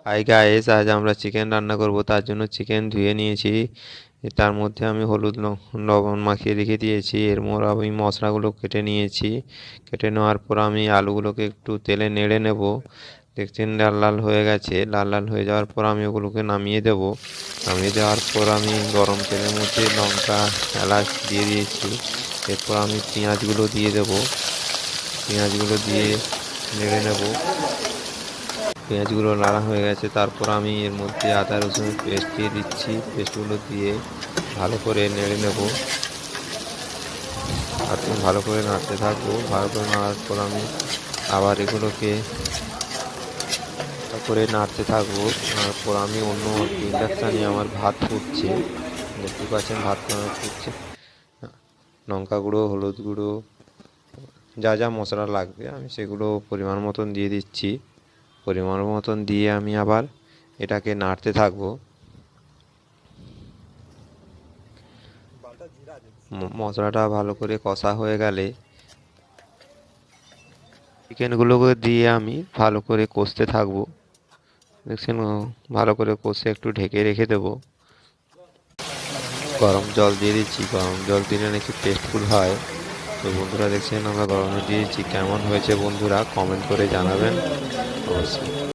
Hi guys, আজ আমরা chicken রান্না করব। তার জন্য চিকেন ধুয়ে নিয়েছি। তার মধ্যে আমি হলুদ লবণ মাখিয়ে রেখে দিয়েছি। এর মধ্যে আমি মশলাগুলো কেটে নিয়েছি। কেটে নেওয়ার পর আমি আলুগুলোকে একটু তেলে নেড়ে নেব। দেখছেন লাল লাল হয়ে গেছে। লাল লাল হয়ে যাওয়ার পর আমি ওগুলোকে নামিয়ে দেব। নামিয়ে দেওয়ার পর আমি গরম তেলের মধ্যে লঙ্কা এলাচ দিয়ে দিয়েছি। এরপর আমি পেঁয়াজগুলো দিয়ে দেব। পেঁয়াজগুলো দিয়ে নেড়ে নেব। পেঁয়াজগুলো নাড়া হয়ে গেছে, তারপর আমি এর মধ্যে আদা রসুনের পেস্ট দিয়ে দিচ্ছি। পেস্টগুলো দিয়ে ভালো করে নেড়ে নেব। আর ভালো করে নাড়তে থাকবো। ভালো করে নাড়ার পর আমি আবার এগুলোকে করে নাড়তে থাকবো। তারপর আমি অন্য ইন্ডাকশানে আমার ভাত ফুটছে, দেখতে পাচ্ছেন ভাত ফুটছে। লঙ্কা গুঁড়ো, হলুদ গুঁড়ো, যা যা মশলা লাগবে আমি সেগুলো পরিমাণ মতন দিয়ে দিচ্ছি। পরিমাণ মতন দিয়ে আমি আবার এটাকে নাড়তে থাকবো। মশলাটা ভালো করে কষা হয়ে গেলে চিকেনগুলোকে দিয়ে আমি ভালো করে কষতে থাকবো। দেখছেন, ভালো করে কষে একটু ঢেকে রেখে দেবো। গরম জল দিয়ে দিচ্ছি। গরম জল দিলে নাকি টেস্টফুল হয়। তো বন্ধুরা, দেখছেন আমরা গরম জল দিয়েছি। কেমন হয়েছে বন্ধুরা কমেন্ট করে জানাবেন অবশ্যই।